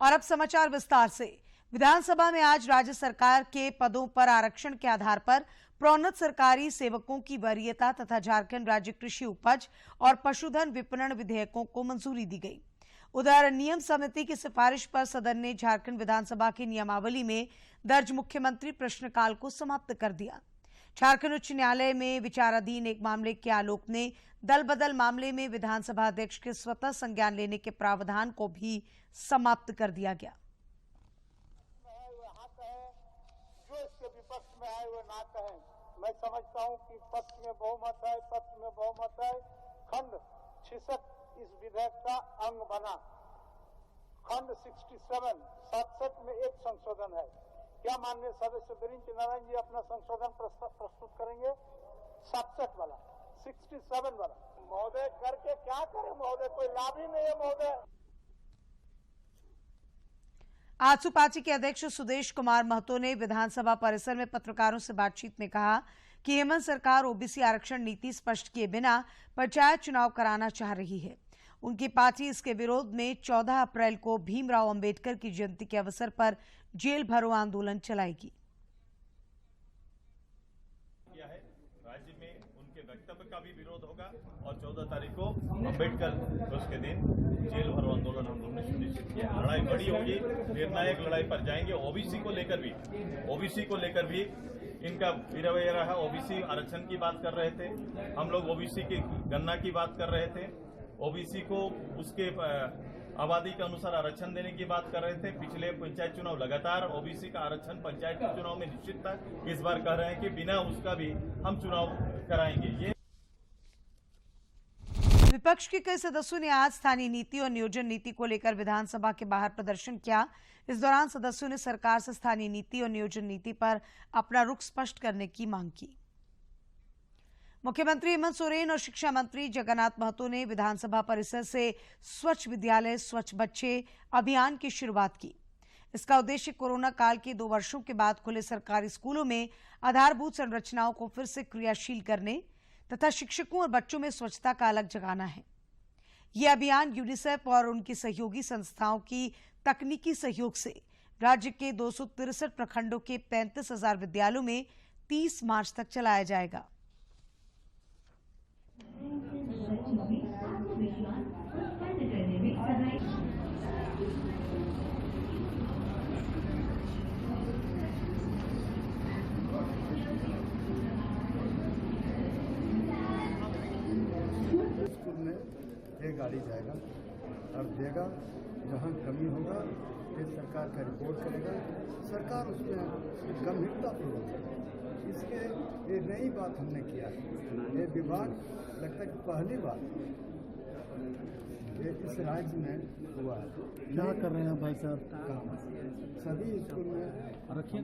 और अब समाचार विस्तार से। विधानसभा में आज राज्य सरकार के पदों पर आरक्षण के आधार पर प्रोन्नत सरकारी सेवकों की वरीयता तथा झारखंड राज्य कृषि उपज और पशुधन विपणन विधेयकों को मंजूरी दी गई। उधर नियम समिति की सिफारिश पर सदन ने झारखंड विधानसभा की नियमावली में दर्ज मुख्यमंत्री प्रश्नकाल को समाप्त कर दिया। झारखंड उच्च न्यायालय में विचाराधीन एक मामले के आलोक में दल बदल मामले में विधानसभा अध्यक्ष के स्वतः संज्ञान लेने के प्रावधान को भी समाप्त कर दिया गया। जो इसके विपक्ष में आए वो ना कहें। मैं समझता हूं कि पक्ष में बहुमत है, पक्ष में बहुमत है। खंड 66 इस विधेयक का अंग बना। खंड 67 में एक संशोधन है। क्या माननीय सदस्य बिरिंच नारायण जी अपना संशोधन प्रस्तुत करेंगे? 67 वाला, 67 वाला। महोदय करके क्या करें महोदय, कोई लाभ ही नहीं है महोदय। आजसू पार्टी के अध्यक्ष सुदेश कुमार महतो ने विधानसभा परिसर में पत्रकारों से बातचीत में कहा कि हेमंत सरकार ओबीसी आरक्षण नीति स्पष्ट किए बिना पंचायत चुनाव कराना चाह रही है। उनकी पार्टी इसके विरोध में 14 अप्रैल को भीमराव अंबेडकर की जयंती के अवसर पर जेल भरो आंदोलन चलाएगी। राज्य में उनके वक्तव्य का भी विरोध होगा और 14 तारीख को अंबेडकर दिवस के दिन जेल भरो आंदोलन हम लोगों ने सुनिश्चित किया। लड़ाई बड़ी होगी, निर्णायक लड़ाई पर जाएंगे। ओबीसी को लेकर भी इनका रवैया रहा। ओबीसी आरक्षण की बात कर रहे थे, हम लोग ओबीसी की गणना की बात कर रहे थे, ओबीसी को उसके आबादी के अनुसार आरक्षण देने की बात कर रहे थे। पिछले पंचायत चुनाव लगातार ओबीसी का आरक्षण पंचायत चुनाव में निश्चित था। इस बार कह रहे हैं कि बिना उसका भी हम चुनाव कराएंगे। ये विपक्ष के कई सदस्यों ने आज स्थानीय नीति और नियोजन नीति को लेकर विधानसभा के बाहर प्रदर्शन किया। इस दौरान सदस्यों ने सरकार से स्थानीय नीति और नियोजन नीति पर अपना रुख स्पष्ट करने की मांग की। मुख्यमंत्री हेमंत सोरेन और शिक्षा मंत्री जगन्नाथ महतो ने विधानसभा परिसर से स्वच्छ विद्यालय स्वच्छ बच्चे अभियान की शुरुआत की। इसका उद्देश्य कोरोना काल के 2 वर्षों के बाद खुले सरकारी स्कूलों में आधारभूत संरचनाओं को फिर से क्रियाशील करने तथा शिक्षकों और बच्चों में स्वच्छता का अलग जगाना है। यह अभियान यूनिसेफ और उनकी सहयोगी संस्थाओं की तकनीकी सहयोग से राज्य के 263 प्रखंडों के 35,000 विद्यालयों में 30 मार्च तक चलाया जाएगा। स्कूल में एक गाड़ी जाएगा और देगा, जहाँ कमी होगा फिर सरकार का रिपोर्ट करेगा, सरकार उसमें गंभीरतापूर्वक। इसके ये नई बात हमने किया है। ये विभाग लगता है कि पहली बार ये इस राज्य में हुआ है। क्या कर रहे हैं भाई साहब? काम सभी स्कूल में रखिए।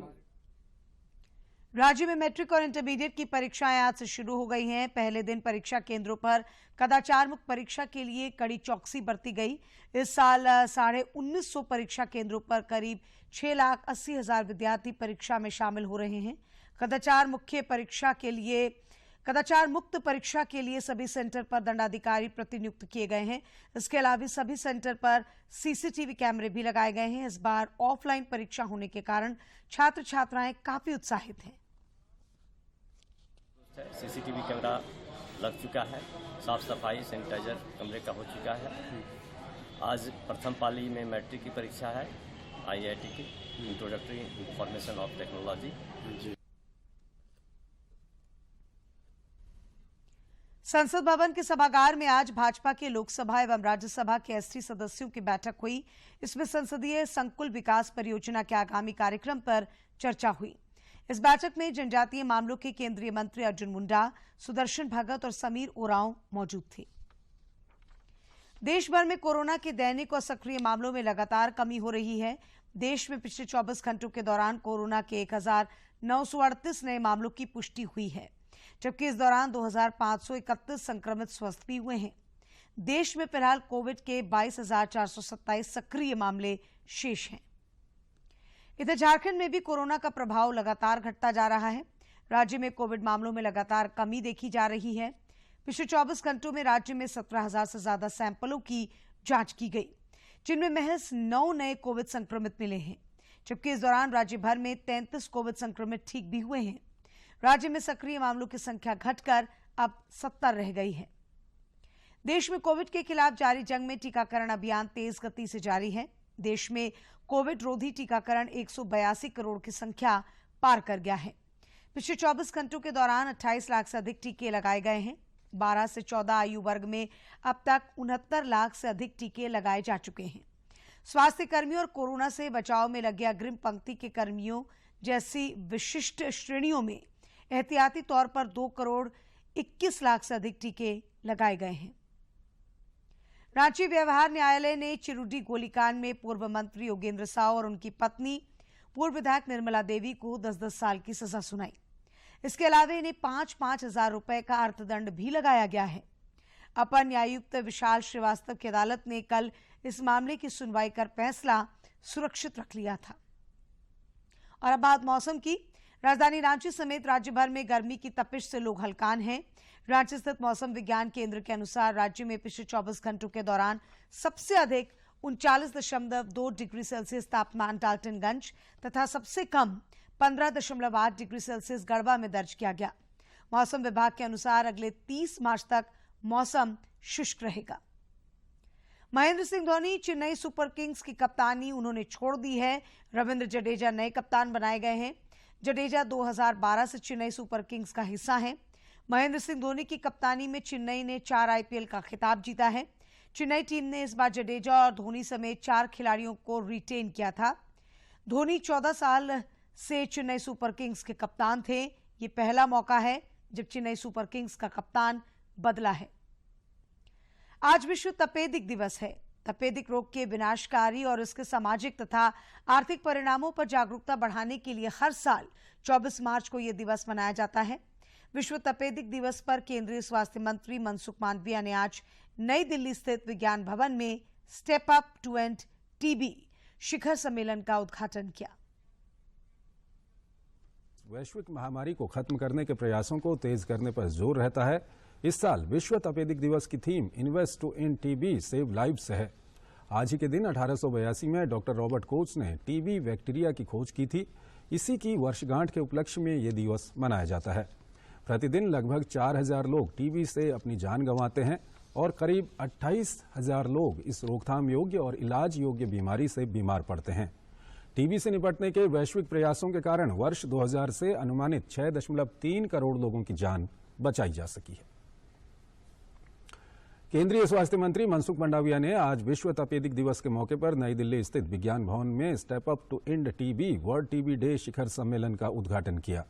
राज्य में मैट्रिक और इंटरमीडिएट की परीक्षाएं आज से शुरू हो गई हैं। पहले दिन परीक्षा केंद्रों पर कदाचार मुक्त परीक्षा के लिए कड़ी चौकसी बरती गई। इस साल 1950 परीक्षा केंद्रों पर करीब 6,80,000 विद्यार्थी परीक्षा में शामिल हो रहे हैं। कदाचार मुक्त परीक्षा के लिए सभी सेंटर पर दंडाधिकारी प्रतिनियुक्त किए गए हैं। इसके अलावा सभी सेंटर पर सीसीटीवी कैमरे भी लगाए गए हैं। इस बार ऑफलाइन परीक्षा होने के कारण छात्र छात्राएं काफी उत्साहित हैं। सीसीटीवी कैमरा लग चुका है, साफ सफाई सैनिटाइजर कमरे का हो चुका है। आज प्रथम पाली में मैट्रिक की परीक्षा है, IIT की इंट्रोडक्टरी इंफॉर्मेशन ऑफ टेक्नोलॉजी। संसद भवन के सभागार में आज भाजपा के लोकसभा एवं राज्यसभा के ST सदस्यों की बैठक हुई। इसमें संसदीय संकुल विकास परियोजना के आगामी कार्यक्रम पर चर्चा हुई। इस बैठक में जनजातीय मामलों के केंद्रीय मंत्री अर्जुन मुंडा, सुदर्शन भगत और समीर उरांव मौजूद थे। देश भर में कोरोना के दैनिक और सक्रिय मामलों में लगातार कमी हो रही है। देश में पिछले 24 घंटों के दौरान कोरोना के 1,938 नए मामलों की पुष्टि हुई है, जबकि इस दौरान 2,531 संक्रमित स्वस्थ भी हुए हैं। देश में फिलहाल कोविड के 22,427 सक्रिय मामले शेष हैं। इधर झारखंड में भी कोरोना का प्रभाव लगातार घटता जा रहा है। राज्य में कोविड मामलों में लगातार कमी देखी जा रही है। पिछले 24 घंटों में राज्य में 17,000 से ज्यादा सैंपलों की जांच की गई, जिनमें महज 9 नए कोविड संक्रमित मिले हैं, जबकि इस दौरान राज्य भर में 33 कोविड संक्रमित ठीक भी हुए हैं। राज्य में सक्रिय मामलों की संख्या घटकर अब 70 रह गई है। देश में कोविड के खिलाफ जारी जंग में टीकाकरण अभियान तेज गति से जारी है। देश में कोविड रोधी टीकाकरण 182 करोड़ की संख्या पार कर गया है। पिछले 24 घंटों के दौरान 28 लाख से अधिक टीके लगाए गए हैं। 12 से 14 आयु वर्ग में अब तक 69 लाख से अधिक टीके लगाए जा चुके हैं। स्वास्थ्य कर्मियों और कोरोना से बचाव में लगे अग्रिम पंक्ति के कर्मियों जैसी विशिष्ट श्रेणियों में एहतियाती तौर पर 2 करोड़ 21 लाख से अधिक टीके लगाए गए हैं। रांची व्यवहार न्यायालय ने चिरुडी गोलीकांड में पूर्व मंत्री योगेंद्र साव और उनकी पत्नी पूर्व विधायक निर्मला देवी को 10-10 साल की सजा सुनाई। इसके अलावा इन्हें 5-5 हजार रुपए का अर्थदंड भी लगाया गया है। अपर न्यायायुक्त विशाल श्रीवास्तव की अदालत ने कल इस मामले की सुनवाई कर फैसला सुरक्षित रख लिया था। और अब बात मौसम की। राजधानी रांची समेत राज्य भर में गर्मी की तपिश से लोग हलकान हैं। रांची स्थित मौसम विज्ञान केंद्र के अनुसार राज्य में पिछले 24 घंटों के दौरान सबसे अधिक 39.2 डिग्री सेल्सियस तापमान डाल्टनगंज तथा सबसे कम 15.8 डिग्री सेल्सियस गढ़वा में दर्ज किया गया। मौसम विभाग के अनुसार अगले 30 मार्च तक मौसम शुष्क रहेगा। महेंद्र सिंह धोनी चेन्नई सुपर किंग्स की कप्तानी उन्होंने छोड़ दी है। रविंद्र जडेजा नए कप्तान बनाए गए हैं। जडेजा 2012 से चेन्नई सुपर किंग्स का हिस्सा हैं। महेंद्र सिंह धोनी की कप्तानी में चेन्नई ने 4 आईपीएल का खिताब जीता है। चेन्नई टीम ने इस बार जडेजा और धोनी समेत 4 खिलाड़ियों को रिटेन किया था। धोनी 14 साल से चेन्नई सुपर किंग्स के कप्तान थे। ये पहला मौका है जब चेन्नई सुपर किंग्स का कप्तान बदला है। आज विश्व तपेदिक दिवस है। तपेदिक रोग के विनाशकारी और इसके सामाजिक तथा आर्थिक परिणामों पर जागरूकता बढ़ाने के लिए हर साल 24 मार्च को यह दिवस मनाया जाता है। विश्व तपेदिक दिवस पर केंद्रीय स्वास्थ्य मंत्री मनसुख मांडविया ने आज नई दिल्ली स्थित विज्ञान भवन में step up to end TB शिखर सम्मेलन का उद्घाटन किया। वैश्विक महामारी को खत्म करने के प्रयासों को तेज करने पर जोर रहता है। इस साल विश्व तपेदिक दिवस की theme invest to end TB save lives है। आज ही के दिन 1882 में डॉक्टर रॉबर्ट कोच ने टीबी बैक्टीरिया की खोज की थी। इसी की वर्षगांठ के उपलक्ष्य में ये दिवस मनाया जाता है। प्रतिदिन लगभग 4000 लोग टीबी से अपनी जान गंवाते हैं और करीब 28,000 लोग इस रोकथाम योग्य और इलाज योग्य बीमारी से बीमार पड़ते हैं। टीबी से निपटने के वैश्विक प्रयासों के कारण वर्ष 2000 से अनुमानित 6.3 करोड़ लोगों की जान बचाई जा सकी है। केंद्रीय स्वास्थ्य मंत्री मनसुख मंडाविया ने आज विश्व तपेदिक दिवस के मौके पर नई दिल्ली स्थित विज्ञान भवन में step up to end TB world TB day शिखर सम्मेलन का उद्घाटन किया।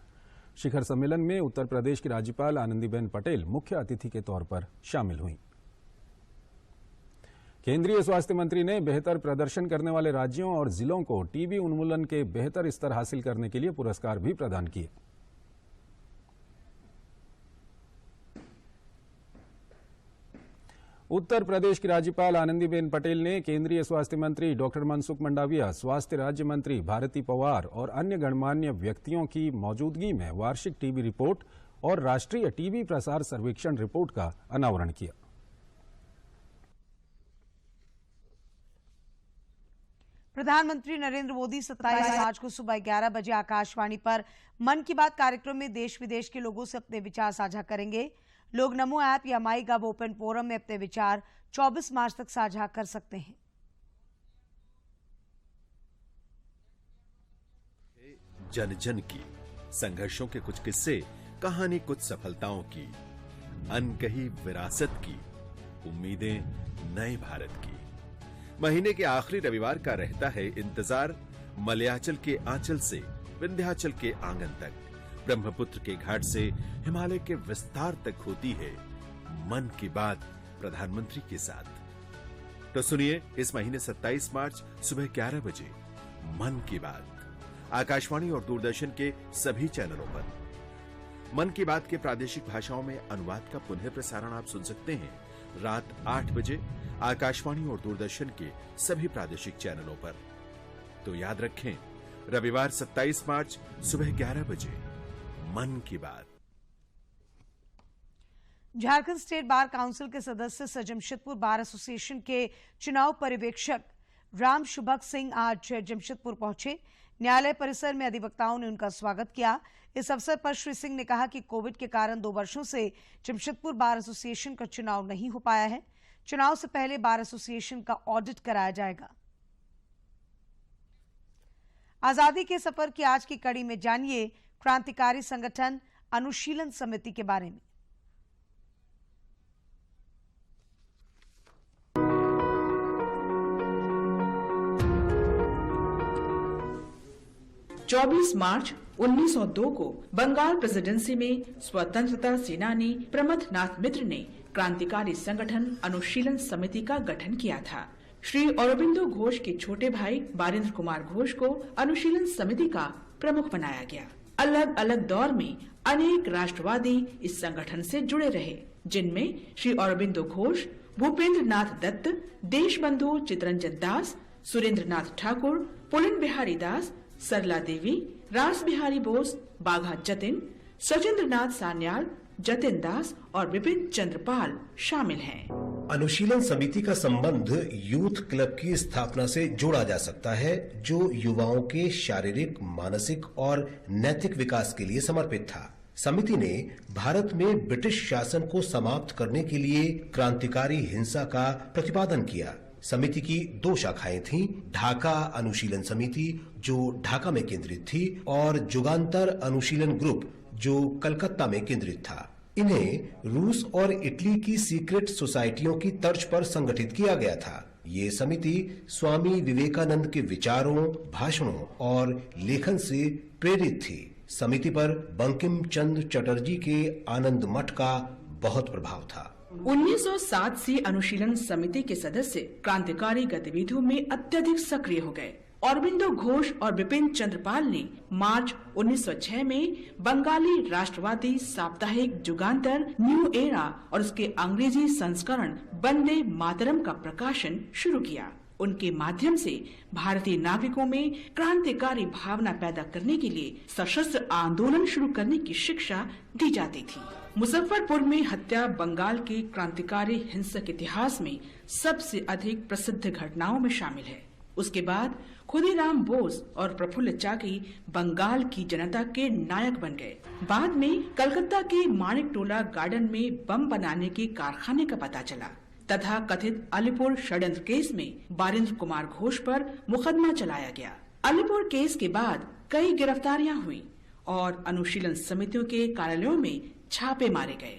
शिखर सम्मेलन में उत्तर प्रदेश की राज्यपाल आनंदीबेन पटेल मुख्य अतिथि के तौर पर शामिल हुई। केंद्रीय स्वास्थ्य मंत्री ने बेहतर प्रदर्शन करने वाले राज्यों और जिलों को टीबी उन्मूलन के बेहतर स्तर हासिल करने के लिए पुरस्कार भी प्रदान किए। उत्तर प्रदेश की राज्यपाल आनंदीबेन पटेल ने केंद्रीय स्वास्थ्य मंत्री डॉक्टर मनसुख मंडाविया, स्वास्थ्य राज्य मंत्री भारती पवार और अन्य गणमान्य व्यक्तियों की मौजूदगी में वार्षिक टीबी रिपोर्ट और राष्ट्रीय टीबी प्रसार सर्वेक्षण रिपोर्ट का अनावरण किया। प्रधानमंत्री नरेंद्र मोदी 27 मार्च को सुबह 11 बजे आकाशवाणी पर मन की बात कार्यक्रम में देश विदेश के लोगों से अपने विचार साझा करेंगे। लोग नमो ऐप या माई गव ओपन फोरम में अपने विचार 24 मार्च तक साझा कर सकते हैं। जन जन की संघर्षों के कुछ किस्से, कहानी कुछ सफलताओं की, अनकही विरासत की, उम्मीदें नए भारत की। महीने के आखिरी रविवार का रहता है इंतजार। मलयाचल के आंचल से विंध्याचल के आंगन तक, ब्रह्मपुत्र के घाट से हिमालय के विस्तार तक होती है मन की बात प्रधानमंत्री के साथ। तो सुनिए इस महीने 27 मार्च सुबह 11 बजे मन की बात आकाशवाणी और दूरदर्शन के सभी चैनलों पर। मन की बात के प्रादेशिक भाषाओं में अनुवाद का पुनः प्रसारण आप सुन सकते हैं रात 8 बजे आकाशवाणी और दूरदर्शन के सभी प्रादेशिक चैनलों पर। तो याद रखें, रविवार 27 मार्च सुबह 11 बजे मन की बात। झारखंड स्टेट बार काउंसिल के सदस्य सर जमशेदपुर बार एसोसिएशन के चुनाव पर्यवेक्षक राम शुभक सिंह आज जमशेदपुर पहुंचे। न्यायालय परिसर में अधिवक्ताओं ने उनका स्वागत किया। इस अवसर पर श्री सिंह ने कहा कि कोविड के कारण 2 वर्षों से जमशेदपुर बार एसोसिएशन का चुनाव नहीं हो पाया है। चुनाव से पहले बार एसोसिएशन का ऑडिट कराया जाएगा। आजादी के सफर की आज की कड़ी में जानिए क्रांतिकारी संगठन अनुशीलन समिति के बारे में। मार्च 1902 को बंगाल प्रेसिडेंसी में स्वतंत्रता सेनानी प्रमथनाथ मित्र ने क्रांतिकारी संगठन अनुशीलन समिति का गठन किया था। श्री अरबिंदो घोष के छोटे भाई बारेंद्र कुमार घोष को अनुशीलन समिति का प्रमुख बनाया गया। अलग अलग दौर में अनेक राष्ट्रवादी इस संगठन से जुड़े रहे, जिनमें श्री अरबिंदो घोष, भूपेंद्र नाथ दत्त, देशबंधु चितरंजन दास, सुरेंद्र नाथ ठाकुर, पुलिन बिहारी दास, सरला देवी, रास बिहारी बोस, बाघा जतिन, सचिंद्र नाथ सान्याल, जतिन दास और विपिन चंद्र पाल शामिल हैं। अनुशीलन समिति का संबंध यूथ क्लब की स्थापना से जोड़ा जा सकता है, जो युवाओं के शारीरिक, मानसिक और नैतिक विकास के लिए समर्पित था। समिति ने भारत में ब्रिटिश शासन को समाप्त करने के लिए क्रांतिकारी हिंसा का प्रतिपादन किया। समिति की 2 शाखाएं थीं, ढाका अनुशीलन समिति जो ढाका में केंद्रित थी और जुगांतर अनुशीलन ग्रुप जो कलकत्ता में केंद्रित था। इन्हें रूस और इटली की सीक्रेट सोसाइटियों की तर्ज पर संगठित किया गया था। ये समिति स्वामी विवेकानंद के विचारों, भाषणों और लेखन से प्रेरित थी। समिति पर बंकिम चंद्र चटर्जी के आनंद मठ का बहुत प्रभाव था। 1907 से अनुशीलन समिति के सदस्य क्रांतिकारी गतिविधियों में अत्यधिक सक्रिय हो गए। अरबिंदो घोष और विपिन चंद्र पाल ने मार्च 1906 में बंगाली राष्ट्रवादी साप्ताहिक जुगांतर न्यू एरा और उसके अंग्रेजी संस्करण वंदे मातरम का प्रकाशन शुरू किया। उनके माध्यम से भारतीय नागरिकों में क्रांतिकारी भावना पैदा करने के लिए सशस्त्र आंदोलन शुरू करने की शिक्षा दी जाती थी। मुजफ्फरपुर में हत्या बंगाल के क्रांतिकारी हिंसक इतिहास में सबसे अधिक प्रसिद्ध घटनाओं में शामिल है। उसके बाद खुदीराम बोस और प्रफुल्ल चाकी बंगाल की जनता के नायक बन गए। बाद में कलकत्ता के मानिक टोला गार्डन में बम बनाने के कारखाने का पता चला तथा कथित अलीपुर षड्यंत्र केस में बारेंद्र कुमार घोष पर मुकदमा चलाया गया। अलीपुर केस के बाद कई गिरफ्तारियां हुई और अनुशीलन समितियों के कार्यालयों में छापे मारे गए।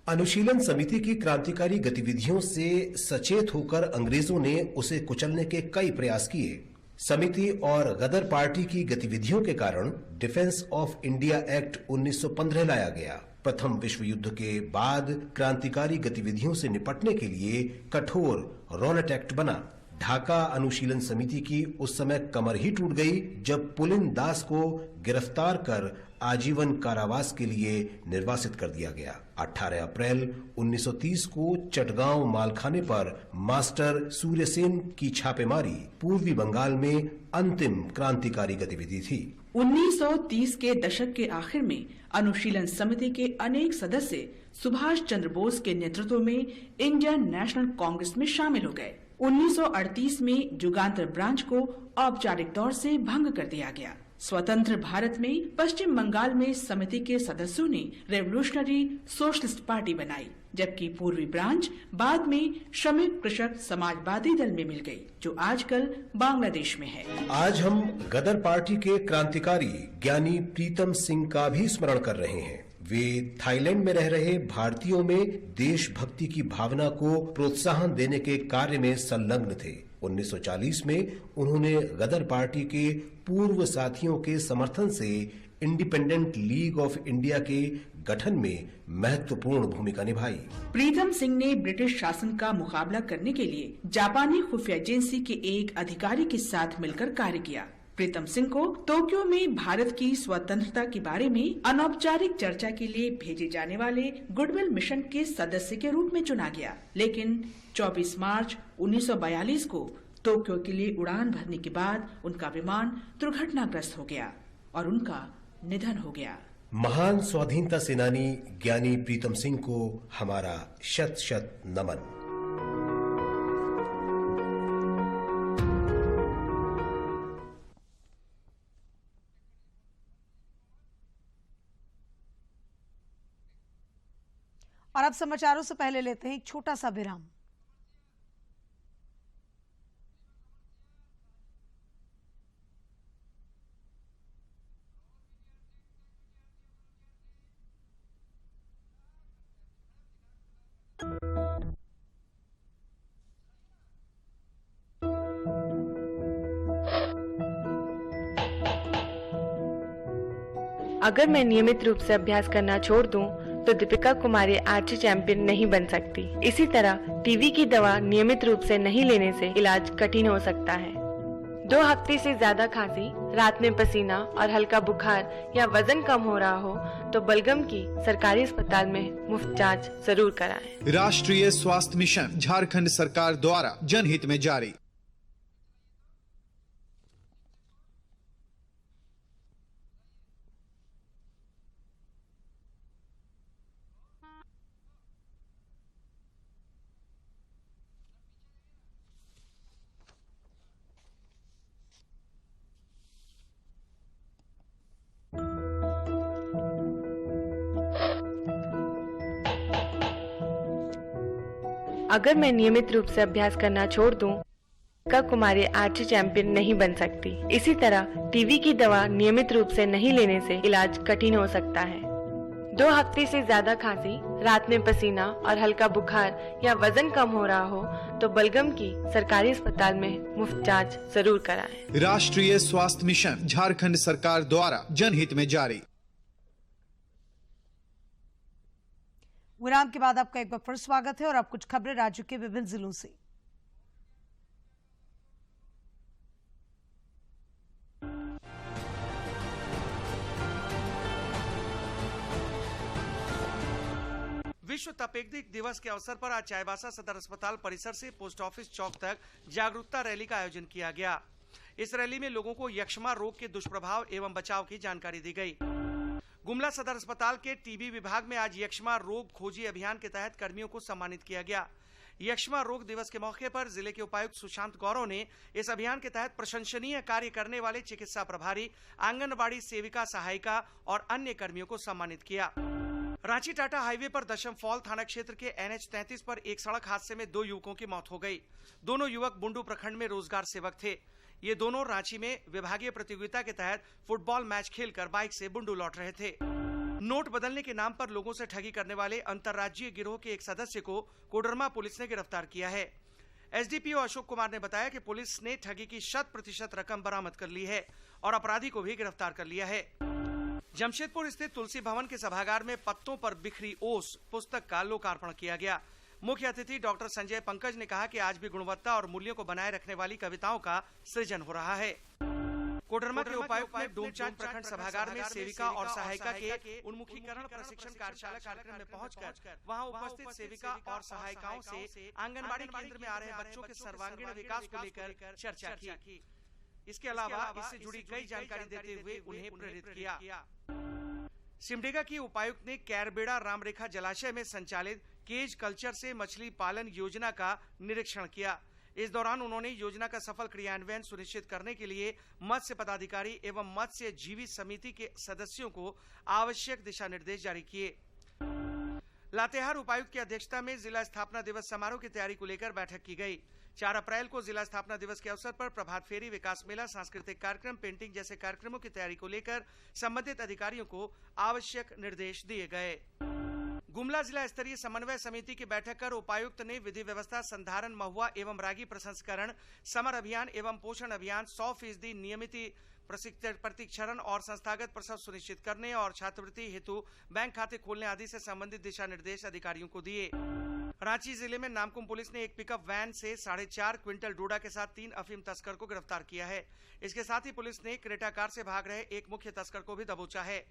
अनुशीलन समिति की क्रांतिकारी गतिविधियों से सचेत होकर अंग्रेजों ने उसे कुचलने के कई प्रयास किए। समिति और गदर पार्टी की गतिविधियों के कारण डिफेंस ऑफ इंडिया एक्ट 1915 लाया गया। प्रथम विश्व युद्ध के बाद क्रांतिकारी गतिविधियों से निपटने के लिए कठोर रॉलेट एक्ट बना। ढाका अनुशीलन समिति की उस समय कमर ही टूट गई जब पुलिन दास को गिरफ्तार कर आजीवन कारावास के लिए निर्वासित कर दिया गया। 18 अप्रैल 1930 को चटगांव मालखाने पर मास्टर सूर्यसेन की छापेमारी पूर्वी बंगाल में अंतिम क्रांतिकारी गतिविधि थी। 1930 के दशक के आखिर में अनुशीलन समिति के अनेक सदस्य सुभाष चंद्र बोस के नेतृत्व में इंडियन नेशनल कांग्रेस में शामिल हो गए। 1938 में जुगांतर ब्रांच को औपचारिक तौर से भंग कर दिया गया। स्वतंत्र भारत में पश्चिम बंगाल में समिति के सदस्यों ने रेवोल्यूशनरी सोशलिस्ट पार्टी बनाई, जबकि पूर्वी ब्रांच बाद में श्रमिक कृषक समाजवादी दल में मिल गई, जो आजकल बांग्लादेश में है। आज हम गदर पार्टी के क्रांतिकारी ज्ञानी प्रीतम सिंह का भी स्मरण कर रहे हैं। वे थाईलैंड में रह रहे भारतीयों में देशभक्ति की भावना को प्रोत्साहन देने के कार्य में संलग्न थे। 1940 में उन्होंने गदर पार्टी के पूर्व साथियों के समर्थन से इंडिपेंडेंट लीग ऑफ इंडिया के गठन में महत्वपूर्ण भूमिका निभाई। प्रीतम सिंह ने ब्रिटिश शासन का मुकाबला करने के लिए जापानी खुफिया एजेंसी के एक अधिकारी के साथ मिलकर कार्य किया। प्रीतम सिंह को टोक्यो में भारत की स्वतंत्रता के बारे में अनौपचारिक चर्चा के लिए भेजे जाने वाले गुडविल मिशन के सदस्य के रूप में चुना गया, लेकिन 24 मार्च 1942 को टोक्यो के लिए उड़ान भरने के बाद उनका विमान दुर्घटनाग्रस्त हो गया और उनका निधन हो गया। महान स्वाधीनता सेनानी ज्ञानी प्रीतम सिंह को हमारा शत शत नमन। और अब समाचारों से पहले लेते हैं एक छोटा सा विराम। अगर मैं नियमित रूप से अभ्यास करना छोड़ दूं, तो दीपिका कुमारी आर्चरी चैंपियन नहीं बन सकती। इसी तरह टीबी की दवा नियमित रूप से नहीं लेने से इलाज कठिन हो सकता है। 2 हफ्ते से ज्यादा खांसी, रात में पसीना और हल्का बुखार या वजन कम हो रहा हो तो बलगम की सरकारी अस्पताल में मुफ्त जांच जरूर कराएं। राष्ट्रीय स्वास्थ्य मिशन झारखंड सरकार द्वारा जनहित में जारी। अगर मैं नियमित रूप से अभ्यास करना छोड़ दूं, दीपिका कुमारी आर्चरी चैंपियन नहीं बन सकती। इसी तरह टीबी की दवा नियमित रूप से नहीं लेने से इलाज कठिन हो सकता है। 2 हफ्ते से ज्यादा खांसी, रात में पसीना और हल्का बुखार या वजन कम हो रहा हो तो बलगम की सरकारी अस्पताल में मुफ्त जांच जरूर कराएं। राष्ट्रीय स्वास्थ्य मिशन झारखंड सरकार द्वारा जनहित में जारी। विराम के बाद आपका एक बार फिर स्वागत है और अब कुछ खबरें राज्य के विभिन्न जिलों से। विश्व तपेदिक दिवस के अवसर पर आज चाईबासा सदर अस्पताल परिसर से पोस्ट ऑफिस चौक तक जागरूकता रैली का आयोजन किया गया। इस रैली में लोगों को यक्ष्मा रोग के दुष्प्रभाव एवं बचाव की जानकारी दी गई। गुमला सदर अस्पताल के टीबी विभाग में आज यक्ष्मा रोग खोजी अभियान के तहत कर्मियों को सम्मानित किया गया। यक्ष्मा रोग दिवस के मौके पर जिले के उपायुक्त सुशांत गौरव ने इस अभियान के तहत प्रशंसनीय कार्य करने वाले चिकित्सा प्रभारी, आंगनबाड़ी सेविका, सहायिका और अन्य कर्मियों को सम्मानित किया। रांची टाटा हाईवे पर दशम फॉल थाना क्षेत्र के NH 33 पर एक सड़क हादसे में 2 युवकों की मौत हो गई। दोनों युवक बुंडू प्रखंड में रोजगार सेवक थे। ये दोनों रांची में विभागीय प्रतियोगिता के तहत फुटबॉल मैच खेलकर बाइक से बुंडू लौट रहे थे। नोट बदलने के नाम पर लोगों से ठगी करने वाले अंतर्राज्यीय गिरोह के एक सदस्य को कोडरमा पुलिस ने गिरफ्तार किया है। एसडीपीओ अशोक कुमार ने बताया कि पुलिस ने ठगी की 100% रकम बरामद कर ली है और अपराधी को भी गिरफ्तार कर लिया है। जमशेदपुर स्थित तुलसी भवन के सभागार में पत्तों पर बिखरी ओस पुस्तक का लोकार्पण किया गया। मुख्य अतिथि डॉक्टर संजय पंकज ने कहा कि आज भी गुणवत्ता और मूल्यों को बनाए रखने वाली कविताओं का सृजन हो रहा है। कोडरमा के उपायुक्त ने डोमचांच प्रखंड सभागार में सेविका और सहायिका के उन्मुखीकरण प्रशिक्षण कार्यशाला कार्यक्रम में पहुंचकर वहां उपस्थित सेविका और सहायिकाओं से आंगनबाड़ी केंद्र में आ रहे बच्चों के सर्वांगीण विकास को लेकर चर्चा की। इसके अलावा इससे जुड़ी कई जानकारी देते हुए उन्हें प्रेरित किया। सिमडेगा की उपायुक्त ने कैरबेड़ा रामरेखा जलाशय में संचालित केज कल्चर से मछली पालन योजना का निरीक्षण किया। इस दौरान उन्होंने योजना का सफल क्रियान्वयन सुनिश्चित करने के लिए मत्स्य पदाधिकारी एवं मत्स्य जीवी समिति के सदस्यों को आवश्यक दिशा निर्देश जारी किए। लातेहार उपायुक्त की अध्यक्षता में जिला स्थापना दिवस समारोह की तैयारी को लेकर बैठक की गई। 4 अप्रैल को जिला स्थापना दिवस के अवसर पर प्रभात फेरी, विकास मेला, सांस्कृतिक कार्यक्रम, पेंटिंग जैसे कार्यक्रमों की तैयारी को लेकर संबंधित अधिकारियों को आवश्यक निर्देश दिए गए। गुमला जिला स्तरीय समन्वय समिति की बैठक कर उपायुक्त ने विधि व्यवस्था, संधारण, महुआ एवं रागी प्रसंस्करण, समर अभियान एवं पोषण अभियान, 100% नियमित प्रतिक्षरण और संस्थागत प्रसव सुनिश्चित करने और छात्रवृत्ति हेतु बैंक खाते खोलने आदि से संबंधित दिशा निर्देश अधिकारियों को दिए। रांची जिले में नामकुम पुलिस ने एक पिकअप वैन से 4.5 क्विंटल डोडा के साथ 3 अफीम तस्कर को गिरफ्तार किया है। इसके साथ ही पुलिस ने क्रेटा कार से भाग रहे एक मुख्य तस्कर को भी दबोचा है।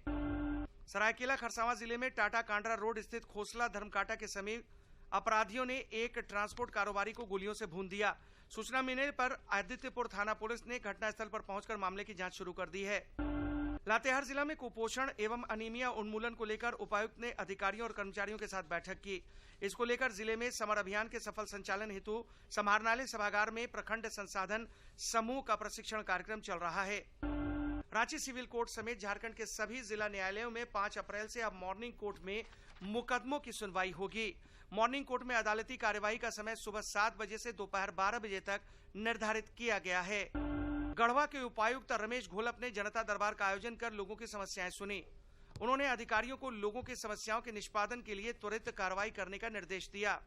सरायकेला खरसावां जिले में टाटा कांड्रा रोड स्थित खोसला धर्मकाटा के समीप अपराधियों ने एक ट्रांसपोर्ट कारोबारी को गोलियों से भून दिया। सूचना मिलने पर आदित्यपुर थाना पुलिस ने घटनास्थल पर पहुंचकर मामले की जांच शुरू कर दी है। लातेहार जिला में कुपोषण एवं अनीमिया उन्मूलन को लेकर उपायुक्त ने अधिकारियों और कर्मचारियों के साथ बैठक की। इसको लेकर जिले में समर अभियान के सफल संचालन हेतु समाहरणालय सभागार में प्रखंड संसाधन समूह का प्रशिक्षण कार्यक्रम चल रहा है। रांची सिविल कोर्ट समेत झारखंड के सभी जिला न्यायालयों में 5 अप्रैल से अब मॉर्निंग कोर्ट में मुकदमों की सुनवाई होगी। मॉर्निंग कोर्ट में अदालती कार्यवाही का समय सुबह 7 बजे से दोपहर 12 बजे तक निर्धारित किया गया है। गढ़वा के उपायुक्त रमेश घोलप ने जनता दरबार का आयोजन कर लोगों की समस्याएं सुनी। उन्होंने अधिकारियों को लोगों की समस्याओं के निष्पादन के लिए त्वरित कार्रवाई करने का निर्देश दिया।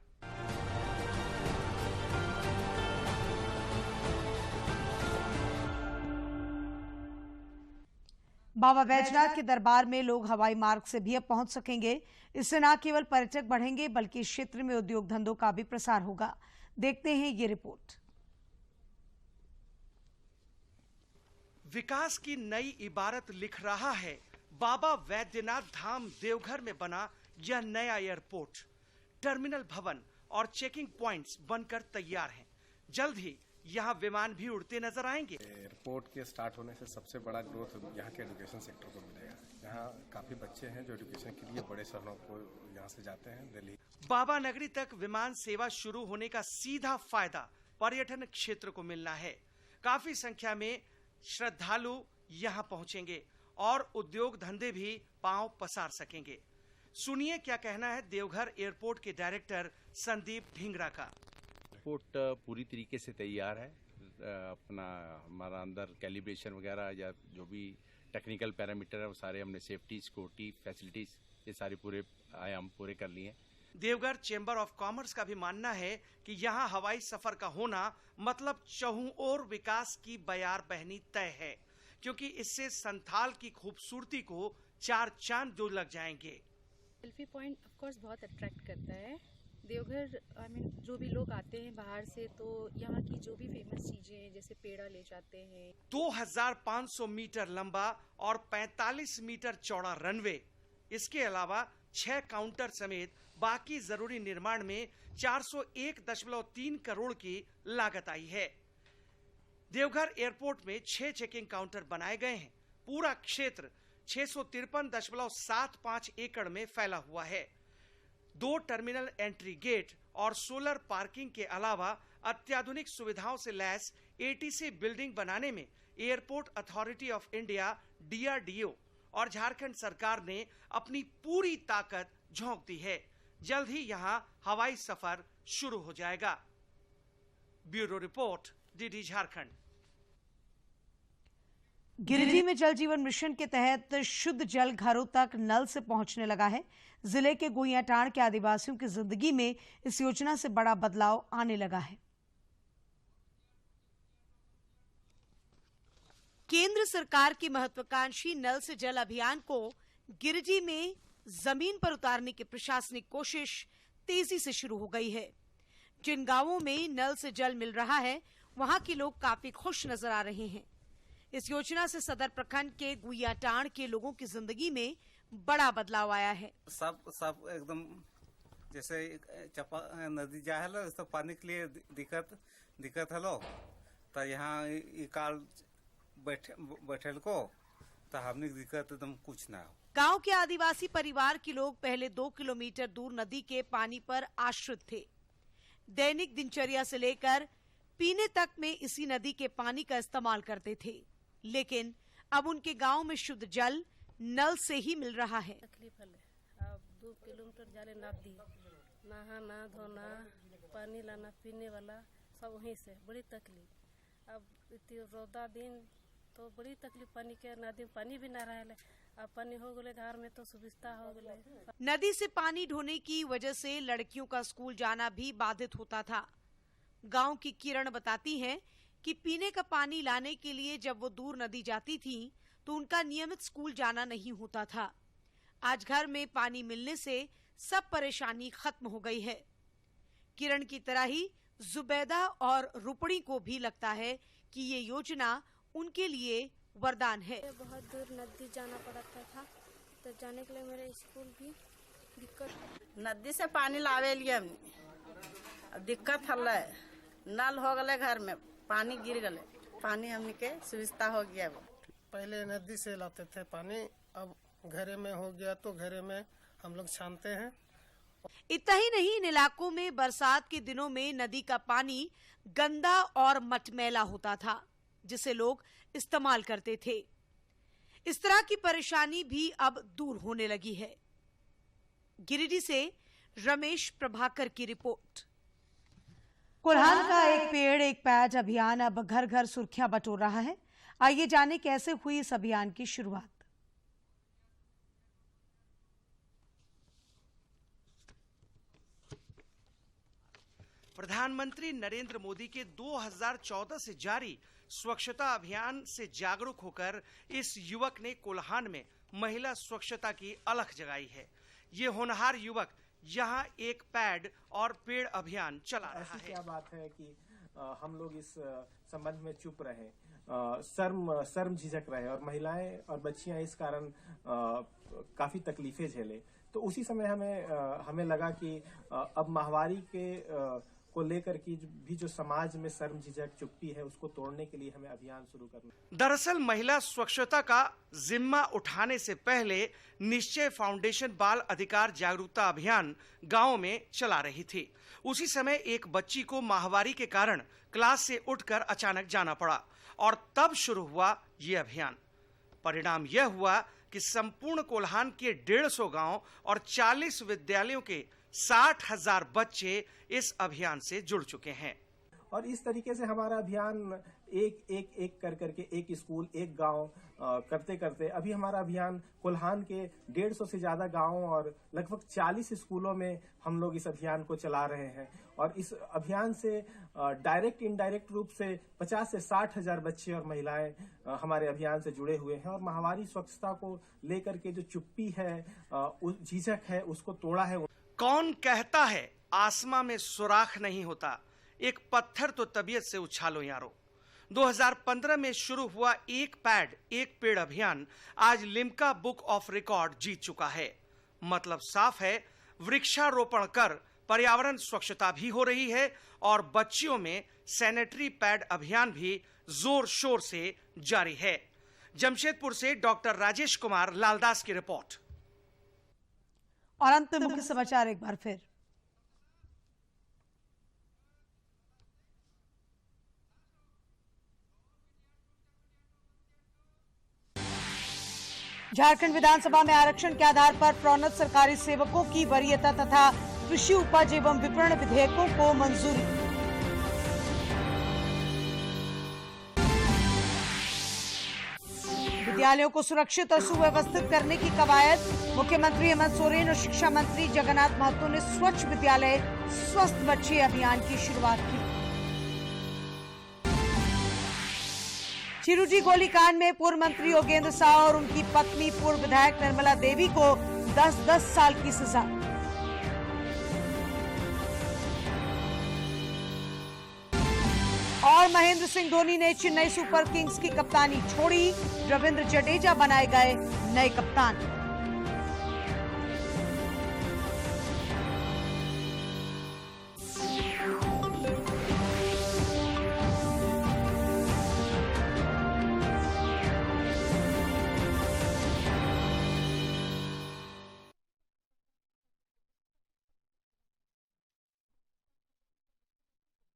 बाबा बैजनाथ के दरबार में लोग हवाई मार्ग से भी अब पहुंच सकेंगे। इससे न केवल पर्यटक बढ़ेंगे बल्कि इस क्षेत्र में उद्योग धंधों का भी प्रसार होगा। देखते हैं ये रिपोर्ट। विकास की नई इबारत लिख रहा है बाबा वैद्यनाथ धाम देवघर में बना यह नया एयरपोर्ट। टर्मिनल भवन और चेकिंग पॉइंट्स बनकर तैयार हैं। जल्द ही यहाँ विमान भी उड़ते नजर आएंगे। एयरपोर्ट के स्टार्ट होने से सबसे बड़ा ग्रोथ यहाँ के एजुकेशन सेक्टर को मिलेगा। यहाँ काफी बच्चे हैं जो एजुकेशन के लिए बड़े शहरों को यहाँ से जाते हैं, दिल्ली। बाबा नगरी तक विमान सेवा शुरू होने का सीधा फायदा पर्यटन क्षेत्र को मिलना है। काफी संख्या में श्रद्धालु यहाँ पहुँचेंगे और उद्योग धंधे भी पांव पसार सकेंगे। सुनिए क्या कहना है देवघर एयरपोर्ट के डायरेक्टर संदीप ढींगरा का। एयरपोर्ट पूरी तरीके से तैयार है। अपना हमारा अंदर कैलिब्रेशन वगैरह या जो भी टेक्निकल पैरामीटर है वो सारे हमने सेफ्टी, सिक्योरिटी, फैसिलिटीज ये सारे पूरे आयाम पूरे कर लिए। देवघर चेंबर ऑफ कॉमर्स का भी मानना है कि यहाँ हवाई सफर का होना मतलब चहुं ओर विकास की बयार बहनी तय है, क्योंकि इससे संथाल की खूबसूरती को 4 चांद जो लग जाएंगे। सेल्फी पॉइंट ऑफ कोर्स बहुत अट्रैक्ट करता है। देवघर जो भी लोग आते हैं बाहर से तो यहाँ की जो भी फेमस चीजें हैं जैसे पेड़ा ले जाते हैं। 2500 मीटर लंबा और 45 मीटर चौड़ा रनवे, इसके अलावा 6 काउंटर समेत बाकी जरूरी निर्माण में 401.3 करोड़ की लागत आई है। देवघर एयरपोर्ट में 6 चेकिंग काउंटर बनाए गए हैं। पूरा क्षेत्र 653.75 एकड़ में फैला हुआ है। 2 टर्मिनल एंट्री गेट और सोलर पार्किंग के अलावा अत्याधुनिक सुविधाओं से लैस एटीसी बिल्डिंग बनाने में airport authority of India, DRDO और झारखंड सरकार ने अपनी पूरी ताकत झोंक दी है। जल्द ही यहां हवाई सफर शुरू हो जाएगा। Bureau report, DD Jharkhand. Giridih में जल जीवन मिशन के तहत शुद्ध जल घरों तक नल से पहुंचने लगा है। जिले के गुइयाटांड़ के आदिवासियों की जिंदगी में इस योजना से बड़ा बदलाव आने लगा है। केंद्र सरकार की महत्वाकांक्षी नल से जल अभियान को गिरिडीह में जमीन पर उतारने की प्रशासनिक कोशिश तेजी से शुरू हो गई है। जिन गांवों में नल से जल मिल रहा है वहां के लोग काफी खुश नजर आ रहे हैं। इस योजना से सदर प्रखंड के गुइयाटांड़ के लोगों की जिंदगी में बड़ा बदलाव आया है। सब एकदम जैसे चपा नदी जाए तो पानी के लिए दिक्कत है लोग तो यहाँ काल बैठल को तो हमने दिक्कत एकदम कुछ ना हो। गांव के आदिवासी परिवार के लोग पहले 2 किलोमीटर दूर नदी के पानी पर आश्रित थे। दैनिक दिनचर्या से लेकर पीने तक में इसी नदी के पानी का इस्तेमाल करते थे, लेकिन अब उनके गांव में शुद्ध जल नल से ही मिल रहा है। तकलीफ है, अब 2 किलोमीटर जाले नदी, नहाना धोना, पानी लाना पीने वाला सब वहीं से, बड़ी तकलीफ। अब इतनी रौदा दिन तो बड़ी तकलीफ, पानी के नदी में पानी भी ना रहे। अब पानी हो गए घर में तो सुविधा हो गए। नदी से पानी ढोने की वजह से लड़कियों का स्कूल जाना भी बाधित होता था। गांव की किरण बताती हैं कि पीने का पानी लाने के लिए जब वो दूर नदी जाती थी तो उनका नियमित स्कूल जाना नहीं होता था। आज घर में पानी मिलने से सब परेशानी खत्म हो गई है। किरण की तरह ही जुबैदा और रुपड़ी को भी लगता है कि ये योजना उनके लिए वरदान है। बहुत दूर नदी जाना पड़ता था तो जाने के लिए मेरे स्कूल भी दिक्कत। नदी से पानी लावे लिए दिक्कत हल, नल हो गए घर में, पानी गिर गए, पानी हमने के सुविधा हो गया। पहले नदी से लाते थे पानी, अब घरे में हो गया तो घरे में हम लोग छानते हैं। इतना ही नहीं, इन इलाकों में बरसात के दिनों में नदी का पानी गंदा और मटमैला होता था जिसे लोग इस्तेमाल करते थे। इस तरह की परेशानी भी अब दूर होने लगी है। गिरिडीह से रमेश प्रभाकर की रिपोर्ट। कोल्हान का एक पेड़ एक पैड अभियान अब घर घर सुर्खियां बटोर रहा है। आइए जानें कैसे हुई इस अभियान की शुरुआत। प्रधानमंत्री नरेंद्र मोदी के 2014 से जारी स्वच्छता अभियान से जागरूक होकर इस युवक ने कोल्हान में महिला स्वच्छता की अलख जगाई है। ये होनहार युवक यहाँ एक पैड और पेड़ अभियान चला रहा है। ऐसी क्या बात है कि हम लोग इस संबंध में चुप रहे, शर्म झिझक रहे और महिलाएं और बच्चियां इस कारण काफी तकलीफें झेले। तो उसी समय हमें लगा कि अब माहवारी को लेकर की भी जो समाज में शर्म झिझक चुप्पी है उसको तोड़ने के लिए हमें अभियान शुरू करना। दरअसल महिला स्वच्छता का जिम्मा उठाने से पहले निश्चय फाउंडेशन बाल अधिकार जागरूकता अभियान गांव में चला रही थी। उसी समय एक बच्ची को माहवारी के कारण क्लास से उठकर अचानक जाना पड़ा और तब शुरू हुआ ये अभियान। परिणाम यह हुआ कि संपूर्ण कोल्हान के 150 गांव और 40 विद्यालयों के 60,000 बच्चे इस अभियान से जुड़ चुके हैं। और इस तरीके से हमारा अभियान एक करके एक स्कूल एक गांव करते करते अभी हमारा अभियान कोल्हान के 150 से ज्यादा गांवों और लगभग 40 स्कूलों में हम लोग इस अभियान को चला रहे हैं। और इस अभियान से डायरेक्ट इनडायरेक्ट रूप से 50 से 60,000 बच्चे और महिलाएं हमारे अभियान से जुड़े हुए हैं और माहवारी स्वच्छता को लेकर के जो चुप्पी है, झिझक है, उसको तोड़ा है। कौन कहता है आसमां में सुराख नहीं होता, एक पत्थर तो तबीयत से उछालो यारो। 2015 में शुरू हुआ एक पैड एक पेड़ अभियान आज लिम्का बुक ऑफ रिकॉर्ड जीत चुका है। मतलब साफ है, वृक्षारोपण कर पर्यावरण स्वच्छता भी हो रही है और बच्चियों में सैनिटरी पैड अभियान भी जोर शोर से जारी है। जमशेदपुर से डॉक्टर राजेश कुमार लालदास की रिपोर्ट। और अंत में मुख्य समाचार एक बार फिर। झारखंड विधानसभा में आरक्षण के आधार पर प्रोन्नत सरकारी सेवकों की वरीयता तथा कृषि उपज एवं विपणन विधेयकों को मंजूरी। विद्यालयों को सुरक्षित और सुव्यवस्थित करने की कवायद। मुख्यमंत्री हेमंत सोरेन और शिक्षा मंत्री जगन्नाथ महतो ने स्वच्छ विद्यालय स्वस्थ बच्चे अभियान की शुरुआत की। चिरुजी गोलीकांड में पूर्व मंत्री योगेंद्र साह और उनकी पत्नी पूर्व विधायक निर्मला देवी को 10-10 साल की सजा। और महेंद्र सिंह धोनी ने चेन्नई सुपर किंग्स की कप्तानी छोड़ी, रविंद्र जडेजा बनाए गए नए कप्तान।